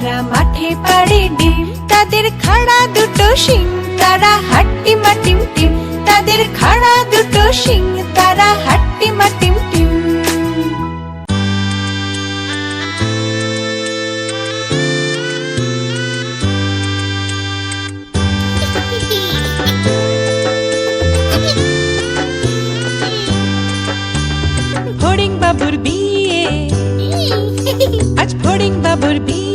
তারা মাঠে পাড়ে ডিম, তাদের খাড়া দুটো শিং, তারা হাট্টিমা টিম টিম, তাদের খাড়া দুটো শিং, তারা হাট্টিমা টিম টিম। ফড়িং বাবুর বিয়ে, আজ ফড়িং বাবুর বিয়ে।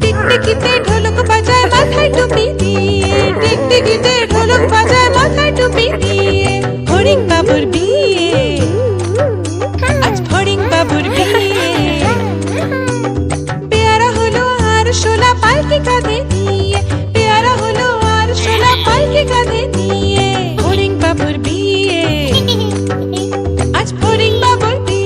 টিকটিকিতে ঢোলক বাজায় মাথায় টুপি দিয়ে, টিকটিকিতে ঢোলক বাজায় মাথায় টুপি দিয়ে। ফড়িং বাবুর বিয়ে, আজ ফড়িং বাবুর বিয়ে। পেয়ারা হলো আর শোলা পালকি কাঁধে নিয়ে, পেয়ারা হলো আর শোলা পালকি কাঁধে নিয়ে। ফড়িং বাবুর বিয়ে, আজ ফড়িং বাবুর বিয়ে।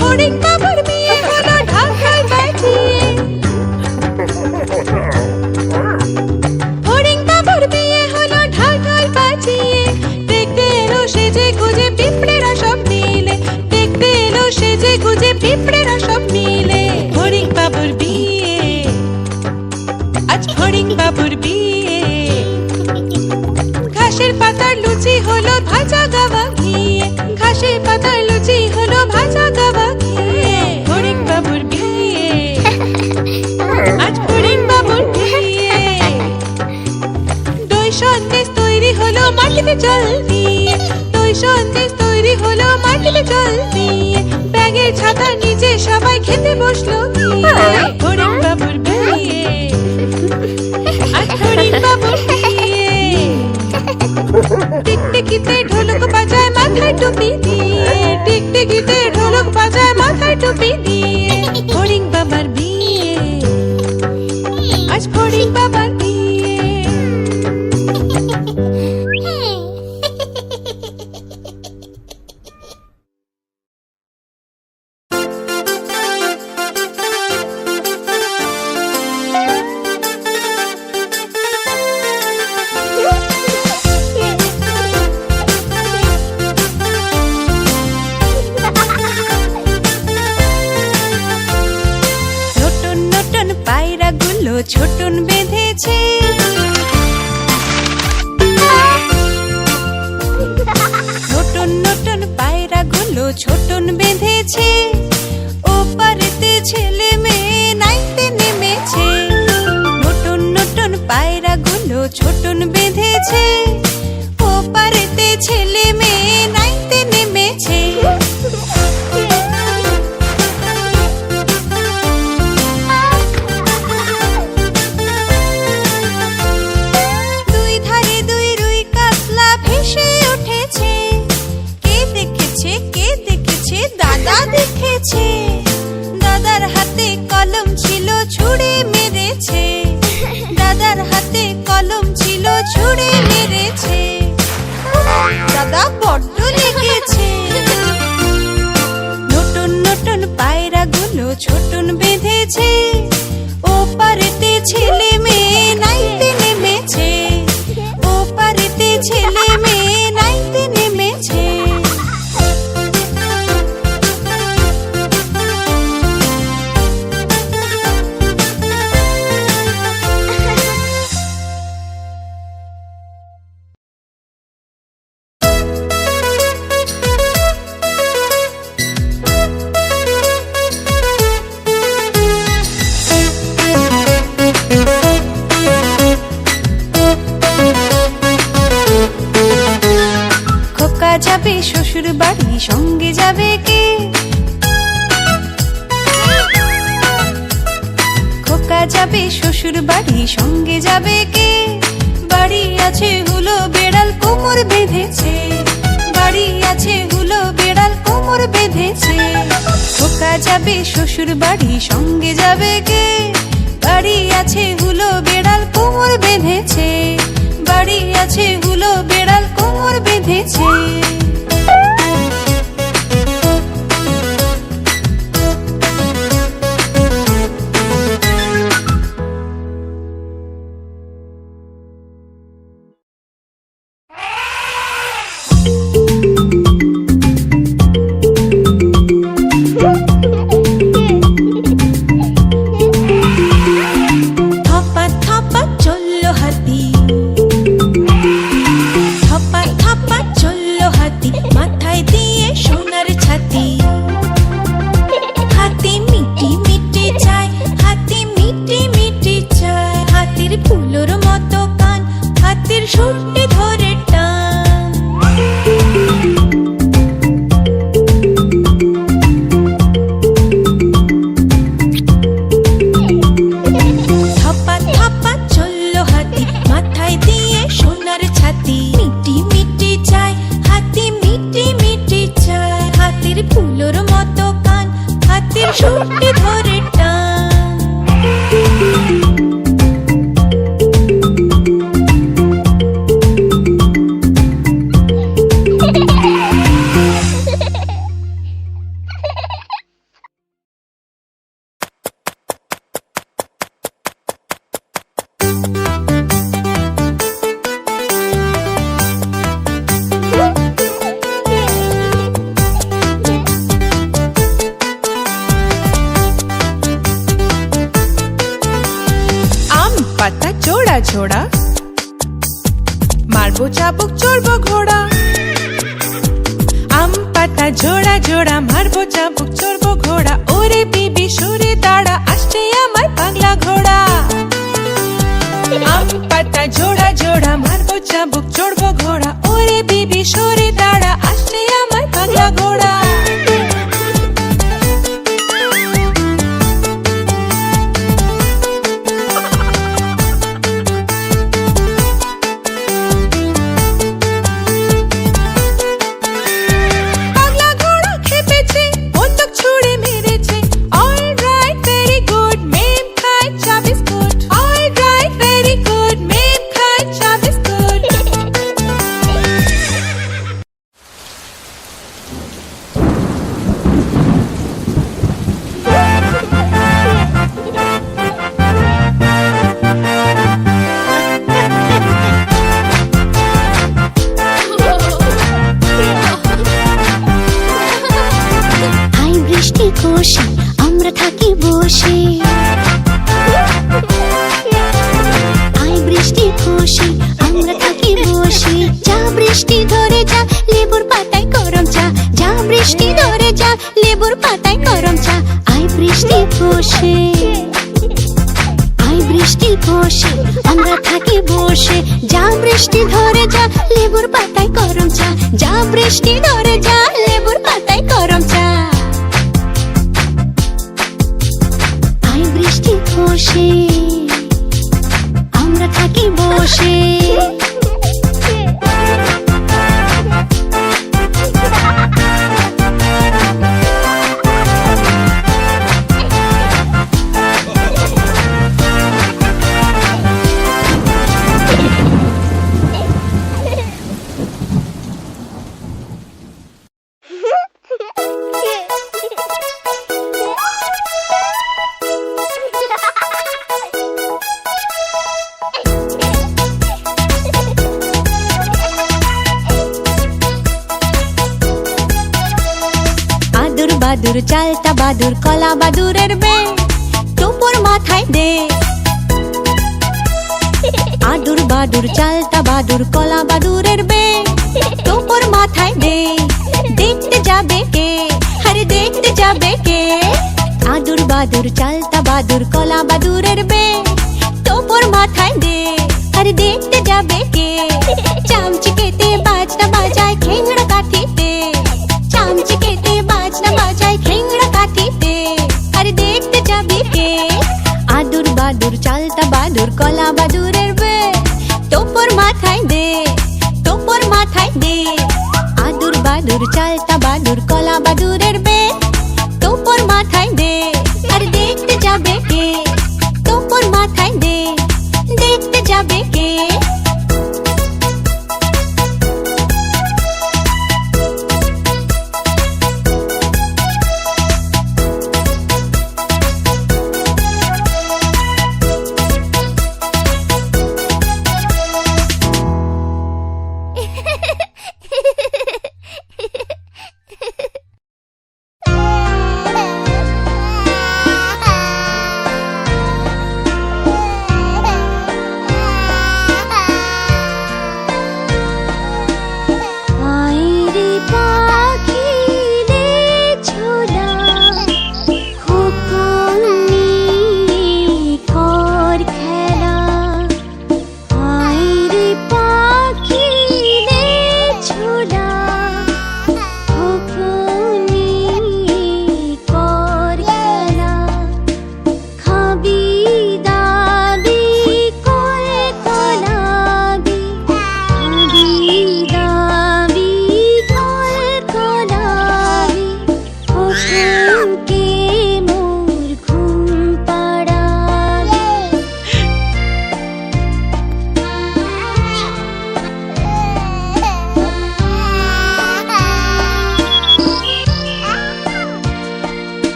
ফড়িং বাবুর বিয়ে হলো ঢাকায় বাজিয়ে, ফড়িং বাবুর বিয়ে হলো ঢাকায় বাজিয়ে। দেখতে এলো সেজে গুজে পিঁপড়েরা সব মিলে, দেখতে এলো সেজে গুজে পিঁপড়েরা সব মিলে। ফড়িং বাবুর বিয়ে, আজ ফড়িং বাবুর বিয়ে। ঘাসের পাতার লুচি হলো ভাজা গাওয়া ঘিয়ে, ঘাসের পাতার লুচি হলো ভাজা গাওয়া ঘিয়ে। ফড়িং বাবুর বিয়ে, আজ ফড়িং বাবুর বিয়ে। দই সন্দেশ তৈরি হলো মাটিতে জল দিয়ে, দই সন্দেশ তৈরি হলো মাটিতে জল দিয়ে। ব্যাগের ছাতার নিচে সবাই খেতে বসলো গিয়ে। ফড়িং বাবুর বিয়ে, আজ ফড়িং বাবুর বিয়ে। টিকটিকিতে ঢোলক বাজায় মাথায় টুপি দিয়ে, টিকটিকিতে ঢোলক বাজায় মাথায় টুপি দিয়ে। ফড়িং বাবার বিয়ে, আজ ফড়িং বাবার বিয়ে। নতুন নতুন পায়রাগুলো ছোটন বেঁধেছে, নতুন নতুন পায়রাগুলো ছোটন বেঁধেছে। ও পারেতে ছেলে মেয়ে নাইতে নেমেছে, নতুন নতুন পায়রাগুলো ছোটন বেঁধেছে। ও পারেতে ছেলে মেয়ে নাইতে নেমেছে। দুই ধারে দুই রুই কাতলা ভেসে উঠেছে। কে দেখেছে, কে দেখেছে? দাদা দেখেছে। দাদার হাতে কলম ছিল ছুঁড়ে মেরেছে, দাদার হাতে কলম ছিল ছুঁড়ে মেরেছে। দাদা বড্ড লেগেছে। নতুন নতুন পায়রাগুলো ছোটন বেঁধেছে। ও পারেতে ছেলে মেয়ে নাইতে নেমেছে, ও পারেতে ছেলে মেয়ে নাইতে নেমেছে। খোকা যাবে শ্বশুর বাড়ি, সঙ্গে যাবে কে? খোকা যাবে শ্বশুর বাড়ি, সঙ্গে যাবে কে? বাড়ি আছে হুলো বেড়াল কোমর বেঁধেছে, বাড়ি আছে হুলো বেড়াল কোমর বেঁধেছে। খোকা যাবে শ্বশুর বাড়ি, সঙ্গে যাবে কে? বাড়ি আছে হুলো বেড়াল কোমর বেঁধেছে, বাড়ি আছে হুলো বেড়াল কোমর বেঁধেছে। নড়া ঝোড়া মারবো চাবুক চড়বো ঘোড়া আম পাতা ঝোড়া ঝোড়া মারবো চাবুক চড়বো ঘোড়া ওরে বিবি সরে দাঁড়া আসছে আমার পাগলা ঘোড়া আম পাতা ঝোড়া ঝোড়া মারবো চাবুক চড়বো ঘোড়া ওরে বিবি সরে দাঁড়া আসছে আমার পাগলা ঘোড়া কোষে আমরা থাকি বসে আই বৃষ্টি কোষে আমরা থাকি বসে যা বৃষ্টি ধরে যা লেবুর পাতায় গরম চা যা বৃষ্টি ধরে যা লেবুর পাতায় গরম চা আই বৃষ্টি কোষে আই বৃষ্টি কোষে আমরা থাকি বসে যা বৃষ্টি ধরে যা লেবুর পাতায় গরম চা যা বৃষ্টি ধরে যা লেবুর পাতায় গরম চা বৃষ্টি কোষে আমরা থাকি বসে বাদুর চালতা বাদুর কলা বাদুরের বে টোপর মাথায় দে আদুর বাদুর চালতা বাদুর কলা বাদুরের বে টোপর মাথায় দে দেখতে যাবে কে আরে দেখতে যাবে কে আদুর বাদুর চালতা বাদুর কলা বাদুরের বে টোপর মাথায় দে আরে দেখতে যাবে কে চামচিকেতে বাজনা বাজায় খেংড়া কাঠিতে চামচিকেতে বাজনা বাজায় খেংড়া কাঠিতে আরে দেখতে যাবে কে আদুর বাদুর চালতা বাদুর কলা বাদুরের বে টোপর মাথায় দে টোপর মাথায় দে আদুর বাদুর চালতা বাদুর কলা বাদুরের বে টোপর মাথায় দে আরে দেখতে যাবে কে টোপর মাথায় দে দেখতে যাবে কে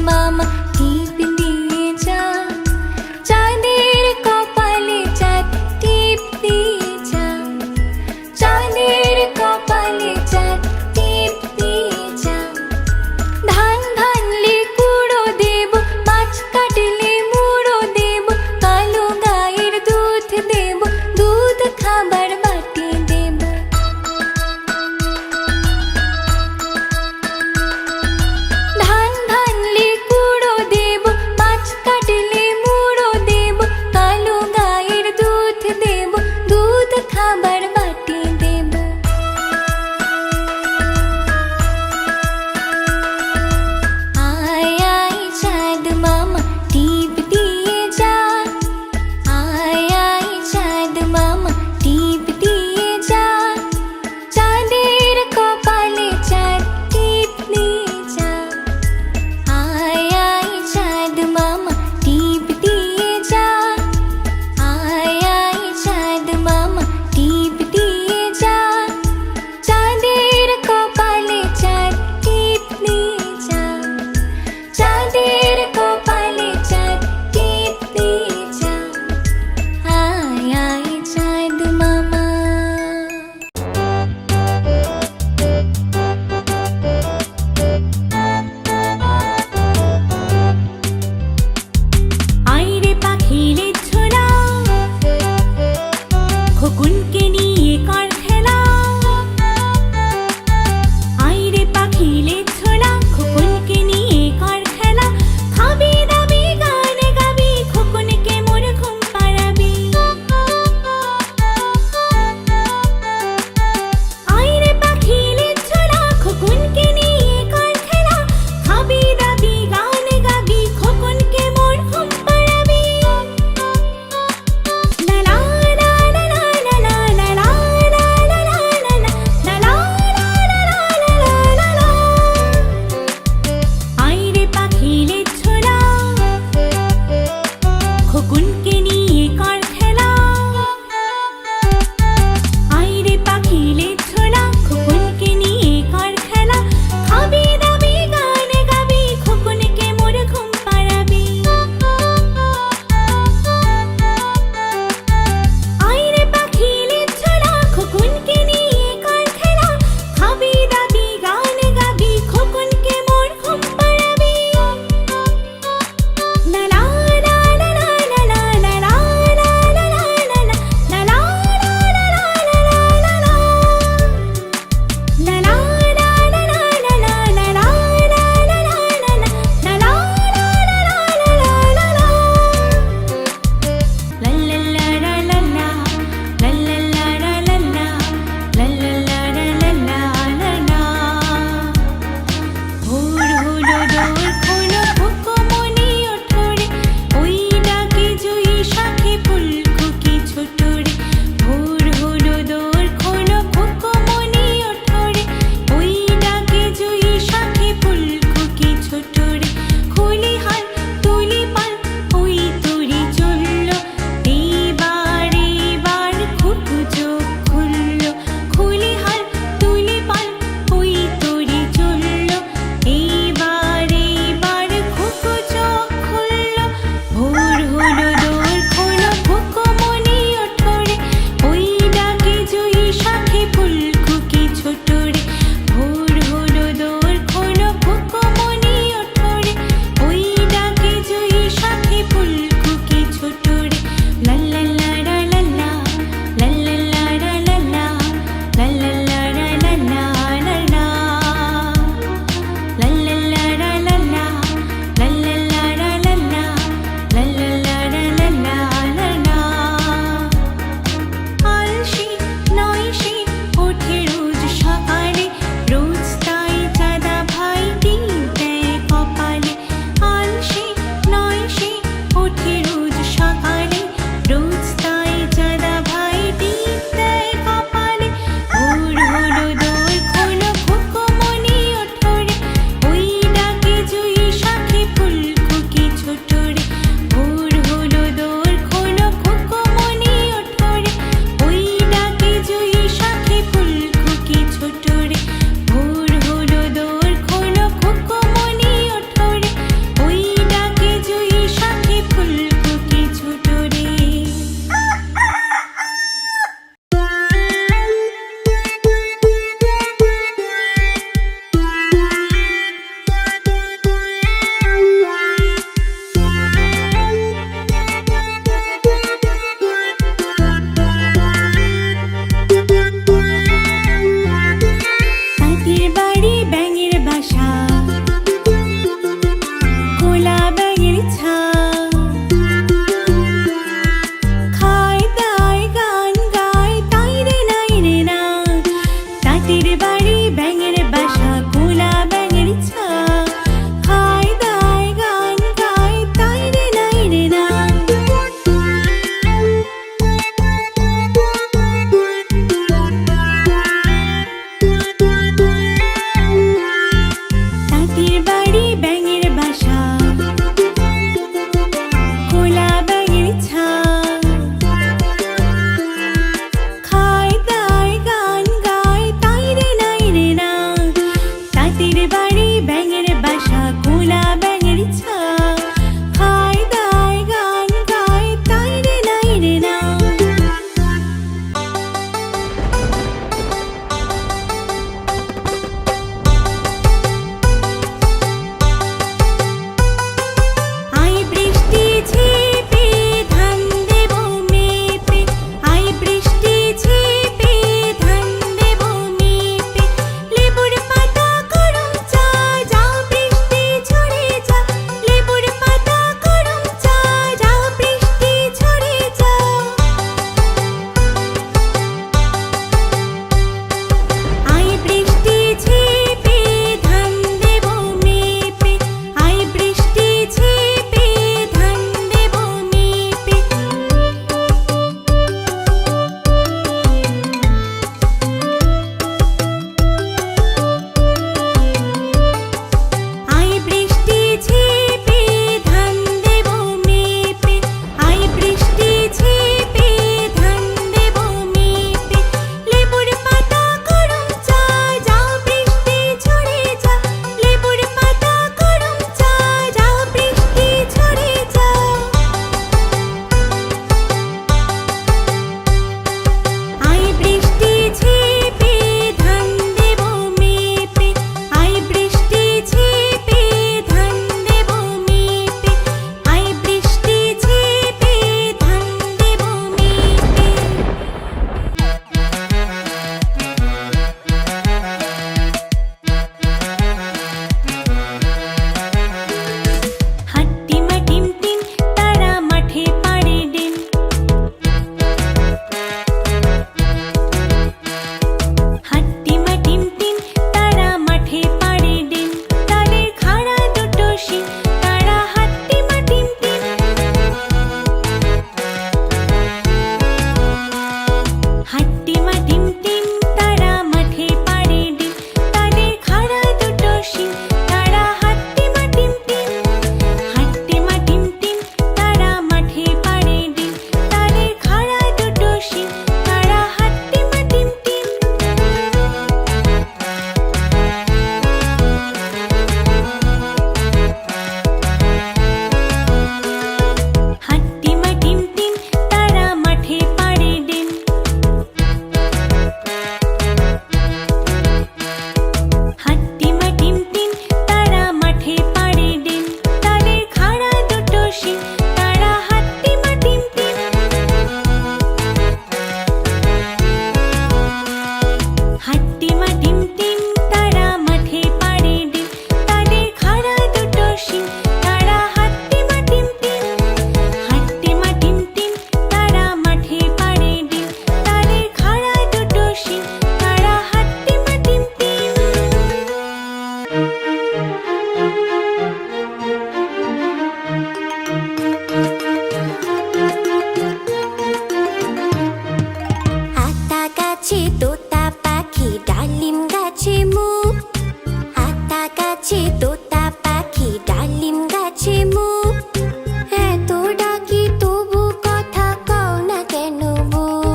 মামা টিপ দিয়ে যা, চাঁদের কপালে চাঁদ টিপ দিয়ে যা, চাঁদের কপালে চাঁদ টিপ দিয়ে যা। ধান ভানলে কুড়ো দেব, মাছ কাটলে মুড়ো দেব, কালো গায়ের দুধ দেব, দুধ খাবার বাটি দেব। ধান ভানলে কুড়ো ছা খায় দায় গান গায় তাই রে নাই রে না তাঁতির বাড়ি ব্যাঙের বাসা গোলা ব্যাঙের ছা খায় দায় গান গায় তাই রে নাই রে না তাঁতির বাড়ি ব্যাঙের বাসা গোলা ব্যাঙের ছা খায় দায় গান গায় তাই রে নাই রে না তাঁতির বাড়ি ব্যাঙের বাসা গোলা ব্যাঙের ছা খায় দায় গান গায় তাই রে নাই রে না আই বৃষ্টি ঝেপে ধান দেব মেপে আই বৃষ্টি ঝেপে ধান দেব মেপে লেবুর পাতা করম চা যাও বৃষ্টি ঝরে যা লেবুর পাতা করম চা যাও বৃষ্টি ঝরে যা আই বৃষ্টি ঝেপে ধান দেব মেপে আই বৃষ্টি ঝেপে ধান দেব মেপে আই বৃষ্টি ঝেপে ধান দেব মেপে আই বৃষ্টি ঝেপে ধান দেব মেপে লেবুর পাতা করম চা যাও বৃষ্টি ঝরে যা লেবুর পাতা করম চা যাও বৃষ্টি ঝরে যা আই বৃষ্টি ঝেপে ধান দেব মেপে আই বৃষ্টি ঝেপে ধান দেব মেপে আই বৃষ্টি ঝেপে ধান দেব মেপে হাট্টিমা টিম টিম তারা মাঠে পাড়ে ডিম হাট্টিমা টিম টিম তারা মাঠে পাড়ে ডিম তাদের খাড়া দুটো শিং তারা হাট্টিমা টিম টিম হাট্টিমা টিম টিম তারা মাঠে পাড়ে ডিম তাদের খাড়া দুটো শিং তারা হাট্টিমা টিম টিম হাট্টিমা টিম টিম তারা মাঠে পাড়ে ডিম তাদের খাড়া দুটো শিং তারা হাট্টিমা টিম টিম হাট্টিমা টিম টিম তারা মাঠে পাড়ে ডিম হাট্টিমা টিম টিম তারা মাঠে পাড়ে ডিম তাদের খাড়া দুটো শিং তারা হাট্টিমা টিম টিম হাট্টিমা টিম টিম তারা মাঠে পাড়ে ডিম তাদের খাড়া দুটো শিং তারা হাট্টিমা টিম টিম হাট্টিমা টিম টিম তারা মাঠে পাড়ে ডিম তাদের খাড়া দুটো শিং তারা হাট্টিমা টিম টিম আতা গাছে তোতা পাখি ডালিম গাছে মুখ আতা গাছে তোতা পাখি ডালিম গাছে মুখ এত ডাকি তবু কথা কও না কেন বউ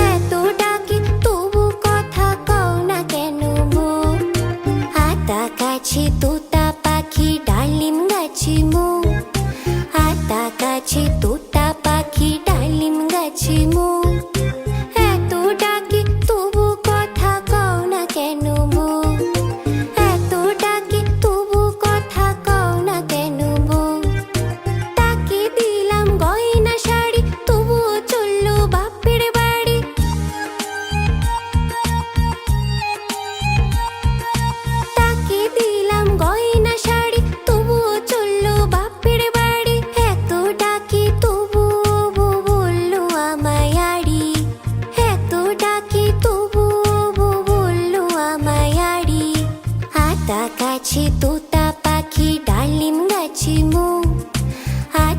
এত ডাকি তবু কথা কও না কেন বউ আতা গাছে তোতা পাখি ডালিম গাছে মুখ আতা গাছে তোতা পাখি ডালিম গাছে মুখ এত ডাকি তবু কথা কও না কেন বউ এত ডাকি তবু কথা কও না কেন বউ তাকে দিলাম গয়না শাড়ি তবুও চললো বাপের বাড়ি তাকে দিলাম গয়না শাড়ি তবুও চললো বাপের বাড়ি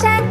চাল